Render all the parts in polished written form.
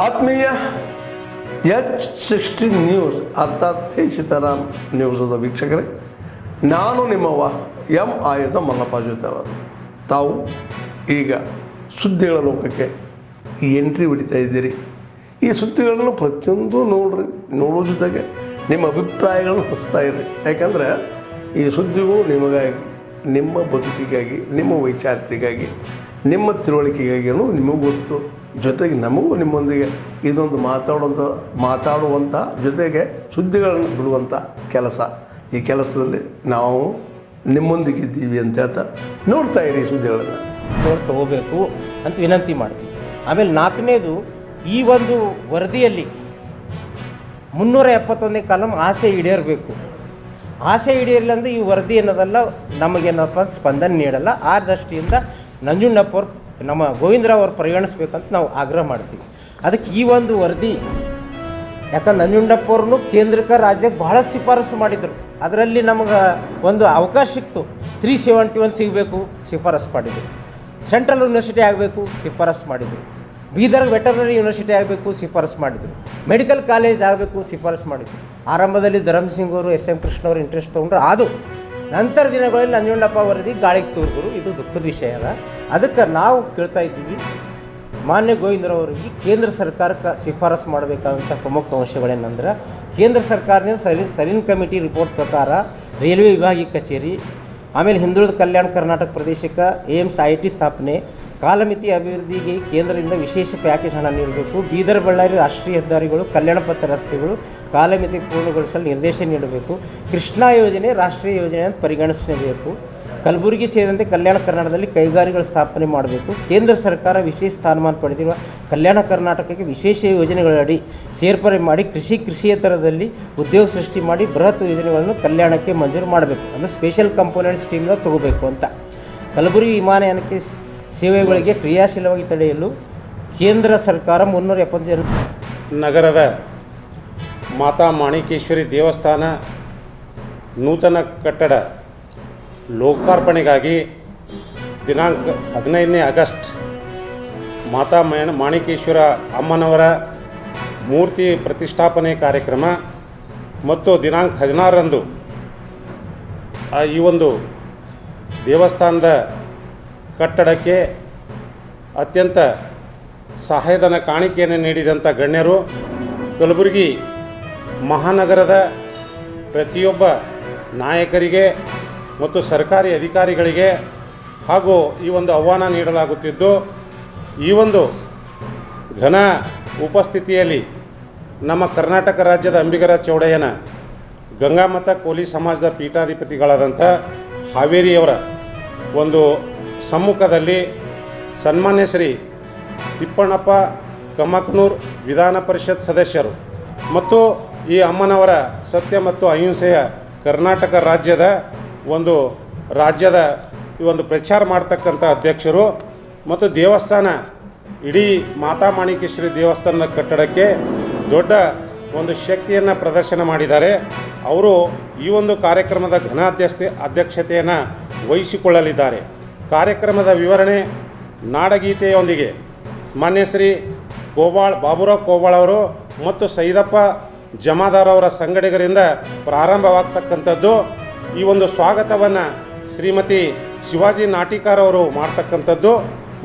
ಆತ್ಮೀಯ H16 news ಅರ್ಥಾತ್ ಸೀತಾರಾಮ್ ನ್ಯೂಸದ ವೀಕ್ಷಕರೇ, ನಾನು ನಿಮ್ಮವ ಎಂ ಆಯುಧ ಮಲ್ಲಪ್ಪ ಜೊತೆ ಅವರು. ತಾವು ಈಗ ಸುದ್ದಿಗಳ ಲೋಕಕ್ಕೆ ಎಂಟ್ರಿ ಹೊಡಿತಾ ಇದ್ದೀರಿ. ಈ ಸುದ್ದಿಗಳನ್ನು ಪ್ರತಿಯೊಂದು ನೋಡೋ ಜೊತೆಗೆ ನಿಮ್ಮ ಅಭಿಪ್ರಾಯಗಳನ್ನು ಹೊಸ್ತಾ ಇರಿ. ಯಾಕಂದರೆ ಈ ಸುದ್ದಿಗಳು ನಿಮಗಾಗಿ, ನಿಮ್ಮ ಬದುಕಿಗಾಗಿ, ನಿಮ್ಮ ವೈಚಾರಿಕೆಗಾಗಿ, ನಿಮ್ಮ ತಿಳುವಳಿಕೆಗಾಗಿಯೂ ನಿಮಗೂ ಗೊತ್ತು. ಜೊತೆಗೆ ನಮಗೂ ನಿಮ್ಮೊಂದಿಗೆ ಇದೊಂದು ಮಾತಾಡುವಂಥ ಜೊತೆಗೆ ಸುದ್ದಿಗಳನ್ನು ಬಿಡುವಂಥ ಕೆಲಸ. ಈ ಕೆಲಸದಲ್ಲಿ ನಾವು ನಿಮ್ಮೊಂದಿಗಿದ್ದೀವಿ ಅಂತ ಹೇಳ್ತಾ ನೋಡ್ತಾ ಇರಿ ಸುದ್ದಿಗಳನ್ನು. ತಗೋಬೇಕು ಅಂತ ವಿನಂತಿ ಮಾಡ್ತೀವಿ. ಆಮೇಲೆ ನಾಲ್ಕನೇದು, ಈ ಒಂದು ವರದಿಯಲ್ಲಿ 371ನೇ ಕಾಲಮ್ ಆಸೆ ಈಡೇರಬೇಕು. ಆಸೆ ಈಡೇರಿಲ್ಲ ಅಂದರೆ ಈ ವರದಿ ಅನ್ನೋದಲ್ಲ, ನಮಗೇನಪ್ಪ ಸ್ಪಂದನೆ ನೀಡಲ್ಲ. ಆ ದೃಷ್ಟಿಯಿಂದ ನಂಜುಂಡಪ್ಪ ಅವ್ರು, ನಮ್ಮ ಗೋವಿಂದರಾವ್ ಅವ್ರು ಪರಿಗಣಿಸ್ಬೇಕಂತ ನಾವು ಆಗ್ರಹ ಮಾಡ್ತೀವಿ. ಅದಕ್ಕೆ ಈ ಒಂದು ವರದಿ, ಯಾಕಂದ್ರೆ ನಂಜುಂಡಪ್ಪ ಅವ್ರನ್ನು ಕೇಂದ್ರಕ್ಕೆ ರಾಜ್ಯಕ್ಕೆ ಬಹಳ ಶಿಫಾರಸು ಮಾಡಿದರು. ಅದರಲ್ಲಿ ನಮಗೆ ಒಂದು ಅವಕಾಶ ಸಿಕ್ತು. 371 ಸಿಗಬೇಕು, ಶಿಫಾರಸು ಮಾಡಿದರು. ಸೆಂಟ್ರಲ್ ಯೂನಿವರ್ಸಿಟಿ ಆಗಬೇಕು, ಶಿಫಾರಸು ಮಾಡಿದರು. ಬೀದರ್ ವೆಟರ್ನರಿ ಯೂನಿವರ್ಸಿಟಿ ಆಗಬೇಕು, ಶಿಫಾರಸು ಮಾಡಿದರು. ಮೆಡಿಕಲ್ ಕಾಲೇಜ್ ಆಗಬೇಕು, ಶಿಫಾರಸು ಮಾಡಿದರು. ಆರಂಭದಲ್ಲಿ ಧರ್ಮಸಿಂಗ್ ಅವರು, SM ಕೃಷ್ಣ ಅವರು ಇಂಟ್ರೆಸ್ಟ್ ತೊಗೊಂಡ್ರು. ಅದು ನಂತರ ದಿನಗಳಲ್ಲಿ ನಂಜುಂಡಪ್ಪ ವರದಿ ಗಾಳಿಗೆ ತೋರಿದ್ರು. ಇದು ದುಃಖದ ವಿಷಯ ಅದ. ಅದಕ್ಕೆ ನಾವು ಕೇಳ್ತಾ ಇದ್ದೀವಿ, ಮಾನ್ಯ ಗೋವಿಂದರಾವ್ ಅವರಿಗೆ ಕೇಂದ್ರ ಸರ್ಕಾರಕ್ಕೆ ಶಿಫಾರಸು ಮಾಡಬೇಕಾದಂಥ ಪ್ರಮುಖ ಅಂಶಗಳೇನೆಂದ್ರೆ, ಕೇಂದ್ರ ಸರ್ಕಾರದಿಂದ ಸರೀನ್ ಕಮಿಟಿ ರಿಪೋರ್ಟ್ ಪ್ರಕಾರ ರೈಲ್ವೆ ವಿಭಾಗೀಯ ಕಚೇರಿ, ಆಮೇಲೆ ಹಿಂದುಳಿದ ಕಲ್ಯಾಣ ಕರ್ನಾಟಕ ಪ್ರದೇಶಕ್ಕೆ AIIMS IIT ಸ್ಥಾಪನೆ, ಕಾಲಮಿತಿ ಅಭಿವೃದ್ಧಿಗೆ ಕೇಂದ್ರದಿಂದ ವಿಶೇಷ ಪ್ಯಾಕೇಜ್ ಹಣ ನೀಡಬೇಕು. ಬೀದರ್ ಬಳ್ಳಾರಿ ರಾಷ್ಟ್ರೀಯ ಹೆದ್ದಾರಿಗಳು, ಕಲ್ಯಾಣ ಪಥ ರಸ್ತೆಗಳು ಕಾಲಮಿತಿ ಪೂರ್ಣಗೊಳಿಸಲು ನಿರ್ದೇಶನ ನೀಡಬೇಕು. ಕೃಷ್ಣಾ ಯೋಜನೆ ರಾಷ್ಟ್ರೀಯ ಯೋಜನೆ ಅಂತ ಪರಿಗಣಿಸಬೇಕು. ಕಲಬುರಗಿ ಸೇರಿದಂತೆ ಕಲ್ಯಾಣ ಕರ್ನಾಟಕದಲ್ಲಿ ಕೈಗಾರಿಕೆಗಳ ಸ್ಥಾಪನೆ ಮಾಡಬೇಕು. ಕೇಂದ್ರ ಸರ್ಕಾರ ವಿಶೇಷ ಸ್ಥಾನಮಾನ ಪಡೆದಿರುವ ಕಲ್ಯಾಣ ಕರ್ನಾಟಕಕ್ಕೆ ವಿಶೇಷ ಯೋಜನೆಗಳಡಿ ಸೇರ್ಪಡೆ ಮಾಡಿ ಕೃಷಿಯೇತರದಲ್ಲಿ ಉದ್ಯೋಗ ಸೃಷ್ಟಿ ಮಾಡಿ ಬೃಹತ್ ಯೋಜನೆಗಳನ್ನು ಕಲ್ಯಾಣಕ್ಕೆ ಮಂಜೂರು ಮಾಡಬೇಕು. ಅಂದರೆ ಸ್ಪೆಷಲ್ ಕಂಪೋನೆಂಟ್ ಸ್ಕೀಮ್ನ ತಗೋಬೇಕು ಅಂತ. ಕಲಬುರಗಿ ವಿಮಾನಯಾನಕ್ಕೆ ಸೇವೆಗಳಿಗೆ ಕ್ರಿಯಾಶೀಲವಾಗಿ ತಡೆಯಲು ಕೇಂದ್ರ ಸರ್ಕಾರ 370 ನಗರದ ಮಾತಾ ಮಾಣಿಕೇಶ್ವರಿ ದೇವಸ್ಥಾನ ನೂತನ ಕಟ್ಟಡ ಲೋಕಾರ್ಪಣೆಗಾಗಿ ದಿನಾಂಕ 15ನೇ ಆಗಸ್ಟ್ ಮಾತಾ ಮಾಣಿಕೇಶ್ವರ ಅಮ್ಮನವರ ಮೂರ್ತಿ ಪ್ರತಿಷ್ಠಾಪನೆ ಕಾರ್ಯಕ್ರಮ ಮತ್ತು ದಿನಾಂಕ 16ರಂದು ಈ ಒಂದು ದೇವಸ್ಥಾನದ ಕಟ್ಟಡಕ್ಕೆ ಅತ್ಯಂತ ಸಹಾಯಧನ ಕಾಣಿಕೆಯನ್ನು ನೀಡಿದಂಥ ಗಣ್ಯರು, ಕಲಬುರಗಿ ಮಹಾನಗರದ ಪ್ರತಿಯೊಬ್ಬ ನಾಯಕರಿಗೆ ಮತ್ತು ಸರ್ಕಾರಿ ಅಧಿಕಾರಿಗಳಿಗೆ ಹಾಗೂ ಈ ಒಂದು ಆಹ್ವಾನ ನೀಡಲಾಗುತ್ತಿದ್ದು, ಈ ಒಂದು ಘನ ಉಪಸ್ಥಿತಿಯಲ್ಲಿ ನಮ್ಮ ಕರ್ನಾಟಕ ರಾಜ್ಯದ ಅಂಬಿಗರ ಚೌಡಯ್ಯನ ಗಂಗಾಮತ ಕೋಲಿ ಸಮಾಜದ ಪೀಠಾಧಿಪತಿಗಳಾದಂಥ ಹಾವೇರಿಯವರ ಒಂದು ಸಮ್ಮುಖದಲ್ಲಿ ಸನ್ಮಾನ್ಯ ಶ್ರೀ ತಿಪ್ಪಣ್ಣಪ್ಪ ಕಮ್ಮಕ್ನೂರ್ ವಿಧಾನ ಪರಿಷತ್ ಸದಸ್ಯರು ಮತ್ತು ಈ ಅಮ್ಮನವರ ಸತ್ಯ ಮತ್ತು ಅಹಿಂಸೆಯ ಕರ್ನಾಟಕ ರಾಜ್ಯದ ಈ ಒಂದು ಪ್ರಚಾರ ಮಾಡ್ತಕ್ಕಂಥ ಅಧ್ಯಕ್ಷರು ಮತ್ತು ದೇವಸ್ಥಾನ ಇಡೀ ಮಾತಾ ಮಾಣಿಕೇಶ್ವರಿ ದೇವಸ್ಥಾನದ ಕಟ್ಟಡಕ್ಕೆ ದೊಡ್ಡ ಒಂದು ಶಕ್ತಿಯನ್ನು ಪ್ರದರ್ಶನ ಮಾಡಿದ್ದಾರೆ. ಅವರು ಈ ಒಂದು ಕಾರ್ಯಕ್ರಮದ ಅಧ್ಯಕ್ಷತೆಯನ್ನು ವಹಿಸಿಕೊಳ್ಳಲಿದ್ದಾರೆ. ಕಾರ್ಯಕ್ರಮದ ವಿವರಣೆ ನಾಡಗೀತೆಯೊಂದಿಗೆ ಮಾನ್ಯ ಶ್ರೀ ಬಾಬುರಾವ್ ಕೋಬಾಳ್ ಅವರು ಮತ್ತು ಸೈದಪ್ಪ ಜಮಾದಾರ್ ಅವರ ಸಂಗಡಿಗರಿಂದ ಪ್ರಾರಂಭವಾಗ್ತಕ್ಕಂಥದ್ದು. ಈ ಒಂದು ಸ್ವಾಗತವನ್ನು ಶ್ರೀಮತಿ ಶಿವಾಜಿ ನಾಟಿಕಾರ್ ಅವರು ಮಾಡ್ತಕ್ಕಂಥದ್ದು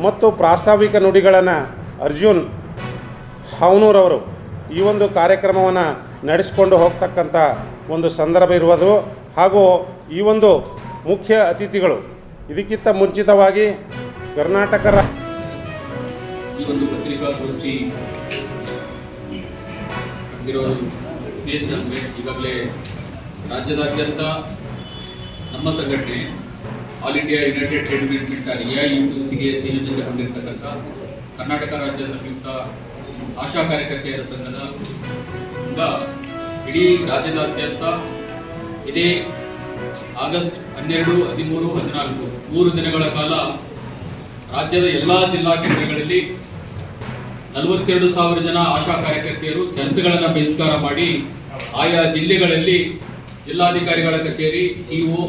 ಮತ್ತು ಪ್ರಾಸ್ತಾವಿಕ ನುಡಿಗಳನ್ನು ಅರ್ಜುನ್ ಹಾವನೂರವರು ಈ ಒಂದು ಕಾರ್ಯಕ್ರಮವನ್ನು ನಡೆಸಿಕೊಂಡು ಹೋಗ್ತಕ್ಕಂಥ ಒಂದು ಸಂದರ್ಭ ಇರುವುದು. ಹಾಗೂ ಈ ಒಂದು ಮುಖ್ಯ ಅತಿಥಿಗಳು ಇದಕ್ಕಿಂತ ಮುಂಚಿತವಾಗಿ ಕರ್ನಾಟಕ ಈ ಒಂದು ಪತ್ರಿಕಾಗೋಷ್ಠಿ ಈಗಾಗಲೇ ರಾಜ್ಯದಾದ್ಯಂತ ನಮ್ಮ ಸಂಘಟನೆ all India united trade union centre AIUTUCಗೆ ಸಂಯೋಜಿತಗೊಂಡಿರ್ತಕ್ಕಂಥ ಕರ್ನಾಟಕ ರಾಜ್ಯ ಸಂಯುಕ್ತ ಆಶಾ ಕಾರ್ಯಕರ್ತೆಯರ ಸಂಘದಿಂದ ಇಡೀ ರಾಜ್ಯದಾದ್ಯಂತ ಇದೇ ಆಗಸ್ಟ್ 12, 13, 14 3 ದಿನಗಳ ಕಾಲ ರಾಜ್ಯದ ಎಲ್ಲ ಜಿಲ್ಲಾ ಕೇಂದ್ರಗಳಲ್ಲಿ 42,000 ಜನ ಆಶಾ ಕಾರ್ಯಕರ್ತೆಯರು ಕೆಲಸಗಳನ್ನು ಬಹಿಷ್ಕಾರ ಮಾಡಿ ಆಯಾ ಜಿಲ್ಲೆಗಳಲ್ಲಿ ಜಿಲ್ಲಾಧಿಕಾರಿಗಳ ಕಚೇರಿ, CO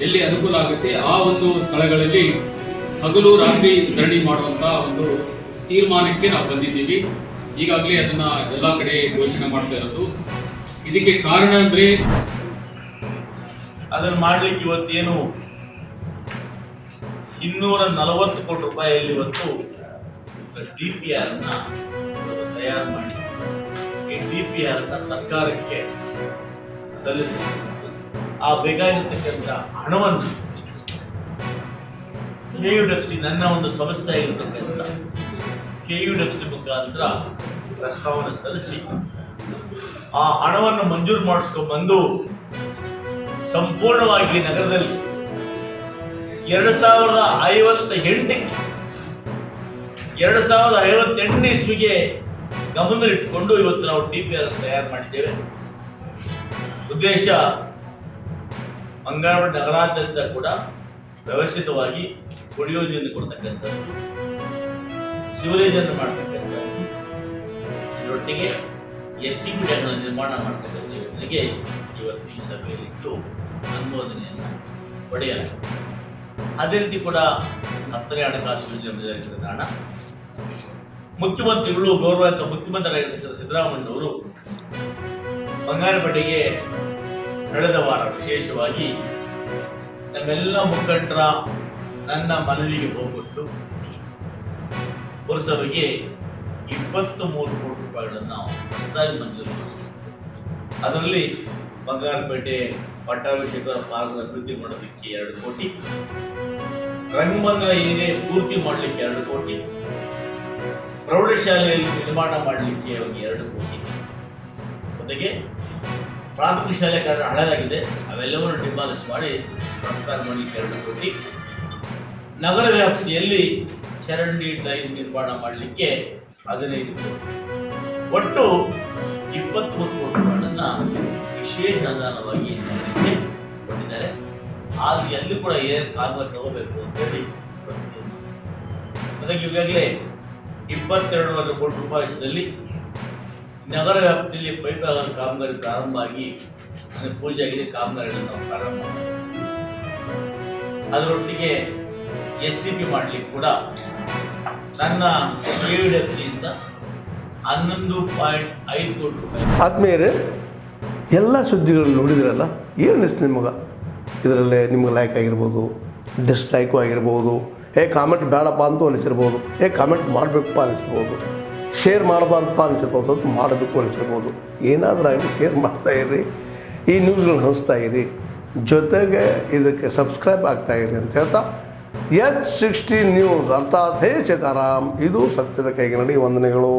ಎಲ್ಲಿ ಅನುಕೂಲ ಆಗುತ್ತೆ ಆ ಒಂದು ಸ್ಥಳಗಳಲ್ಲಿ ಹಗಲು ರಾತ್ರಿ ಧರಣಿ ಮಾಡುವಂಥ ಒಂದು ತೀರ್ಮಾನಕ್ಕೆ ನಾವು ಬಂದಿದ್ದೀವಿ. ಈಗಾಗಲೇ ಅದನ್ನ ಎಲ್ಲ ಕಡೆ ಘೋಷಣೆ ಮಾಡ್ತಾ ಇರೋದು. ಇದಕ್ಕೆ ಕಾರಣ ಅಂದ್ರೆ ಅದನ್ನು ಮಾಡಲಿಕ್ಕೆ ಇವತ್ತೇನು 240 ಕೋಟಿ ರೂಪಾಯಿಯಲ್ಲಿ ಇವತ್ತು DPR ತಯಾರು ಮಾಡಿ ಈ DPR ಸರ್ಕಾರಕ್ಕೆ ಸಲ್ಲಿಸಿ ಆ ಬೇಕಾಗಿರ್ತಕ್ಕಂಥ ಹಣವನ್ನು KUDFC ನನ್ನ ಒಂದು ಸಂಸ್ಥೆ ಆಗಿರ್ತಕ್ಕಂಥ KUDFC ಮುಖಾಂತರ ಪ್ರಸ್ತಾವನೆ ಸಲ್ಲಿಸಿ ಆ ಹಣವನ್ನು ಮಂಜೂರು ಮಾಡಿಸ್ಕೊಂಡ್ಬಂದು ಸಂಪೂರ್ಣವಾಗಿ ನಗರದಲ್ಲಿ 2058 ಇಸ್ವಿಗೆ ಗಮನದಲ್ಲಿಟ್ಟುಕೊಂಡು ಇವತ್ತು ನಾವು DPR ತಯಾರು ಮಾಡಿದ್ದೇವೆ. ಉದ್ದೇಶ ಮಂಗಳವಾರ ನಗರಾದ್ಯಂತ ಕೂಡ ವ್ಯವಸ್ಥಿತವಾಗಿ ಕುಡಿಯೋ ನೀರನ್ನು ಕೊಡ್ತಕ್ಕಂಥದ್ದು, ಸಿವರೇಜನ್ನು ಮಾಡ್ತಕ್ಕಂಥದ್ದು, ಇದರೊಟ್ಟಿಗೆ STP ಟ್ಯಾಂಕ್ಗಳನ್ನು ನಿರ್ಮಾಣ ಮಾಡ್ತಕ್ಕಂಥ ಯೋಜನೆಗೆ ಇವತ್ತು ಈ ಸಭೆಯಲ್ಲಿಟ್ಟು ಅನುಮೋದನೆಯನ್ನು ಪಡೆಯಲಾಗಿದೆ. ಅದೇ ರೀತಿ ಕೂಡ 10ನೇ ಹಣಕಾಸು ಯೋಜನೆ ಹಣ ಮುಖ್ಯಮಂತ್ರಿಗಳು ಗೌರವಾನ್ವಿತ ಮುಖ್ಯಮಂತ್ರಿಯಾಗಿರ್ತಕ್ಕಂಥ ಸಿದ್ದರಾಮಯ್ಯನವರು ಬಂಗಾರಪೇಟೆಗೆ ಕಳೆದ ವಾರ ವಿಶೇಷವಾಗಿ ನಮ್ಮೆಲ್ಲ ಮುಖಂಡರ ನನ್ನ ಮನವಿಗೆ ಹೋಗ್ಬಿಟ್ಟು ಪುರಸಭೆಗೆ 23 ಕೋಟಿ ರೂಪಾಯಿಗಳನ್ನು ಹೊಸದಾಗಿ ಮಂಜೂರು ಮಾಡಿಸಿದ್ರು. ಅದರಲ್ಲಿ ಬಂಗಾರಪೇಟೆ ಪಟ್ಟಾಭಿಷೇಕರ ಪಾರ್ಕ್ ಅಭಿವೃದ್ಧಿ ಮಾಡೋದಕ್ಕೆ 2 ಕೋಟಿ, ರಂಗಮಂದಿರ ಏನಿದೆ ಪೂರ್ತಿ ಮಾಡಲಿಕ್ಕೆ 2 ಕೋಟಿ, ಪ್ರೌಢಶಾಲೆಯಲ್ಲಿ ನಿರ್ಮಾಣ ಮಾಡಲಿಕ್ಕೆ 2 ಕೋಟಿ, ಜೊತೆಗೆ ಪ್ರಾಥಮಿಕ ಶಾಲೆ ಕಾರ್ಯ ಹಳೆದಾಗಿದೆ ಅವೆಲ್ಲವನ್ನು ಡಿಮಾಲಿಷ್ ಮಾಡಿ ಪ್ರಸ್ತಾವ ಮಾಡಲಿಕ್ಕೆ 2 ಕೋಟಿ, ನಗರ ವ್ಯಾಪ್ತಿಯಲ್ಲಿ ಚರಂಡಿ ಡ್ರೈನ್ ನಿರ್ಮಾಣ ಮಾಡಲಿಕ್ಕೆ 15 ಕೋಟಿ, ಒಟ್ಟು 23 ಕೋಟಿ ರೂಪಾಯಿಗಳನ್ನು ವಿಶೇಷ ಅನುದಾನವಾಗಿ ನಗರಕ್ಕೆ ಕೊಟ್ಟಿದ್ದಾರೆ. ಆದರೆ ಅಲ್ಲಿ ಕೂಡ ಏನು ಕಾಮಗಾರಿ ತಗೋಬೇಕು ಅಂತೇಳಿ ಜೊತೆಗೆ ಈಗಾಗಲೇ 22.5 ಕೋಟಿ ರೂಪಾಯಿ ವೆಚ್ಚದಲ್ಲಿ ನಗರ ವ್ಯಾಪ್ತಿಯಲ್ಲಿ ಪೈಪ್ ಕಾಮಗಾರಿ ಪ್ರಾರಂಭ ಆಗಿ ಪೂಜೆ ಆಗಿದೆ. ಕಾಮಗಾರಿಗಳನ್ನು ನಾವು ಪ್ರಾರಂಭ ಮಾಡಿದ್ದೇವೆ. ಅದರೊಟ್ಟಿಗೆ STP ಮಾಡಲಿಕ್ಕೆ ಕೂಡ ನನ್ನ KUDFC ಇಂದ 11.5 ಕೋಟಿ ರೂಪಾಯಿ. ಆದ್ಮೇಲೆ ಎಲ್ಲ ಸುದ್ದಿಗಳನ್ನು ನೋಡಿದ್ರಲ್ಲ, ಏನು ಅನಿಸ್ತು ನಿಮಗೆ? ಇದರಲ್ಲೇ ನಿಮ್ಗೆ ಲೈಕ್ ಆಗಿರ್ಬೋದು, ಡಿಸ್ಲೈಕು ಆಗಿರ್ಬೋದು, ಕಾಮೆಂಟ್ ಬೇಡಪ್ಪ ಅಂತೂ ಅನಿಸಿರ್ಬೋದು, ಕಾಮೆಂಟ್ ಮಾಡಬೇಕಪ್ಪ ಅನಿಸಿರ್ಬೋದು, ಶೇರ್ ಮಾಡಬಾರ್ದಪ್ಪ ಅನಿಸಿರ್ಬೋದು, ಅದು ಮಾಡಬೇಕು ಅನಿಸಿರ್ಬೋದು. ಏನಾದರೂ ಆಗಲಿ ಶೇರ್ ಮಾಡ್ತಾಯಿರಿ, ಈ ನ್ಯೂಸ್ಗಳನ್ನ ಹಂಚ್ತಾ ಇರಿ, ಜೊತೆಗೆ ಇದಕ್ಕೆ ಸಬ್ಸ್ಕ್ರೈಬ್ ಆಗ್ತಾಯಿರಿ ಅಂತ ಹೇಳ್ತಾ H16 ನ್ಯೂಸ್ ಅರ್ಥಾತ್ ಹೇ ಸೀತಾರಾಮ್, ಇದು ಸತ್ಯದ ಕೈಗೆ ನಡಿ. ವಂದನೆಗಳು.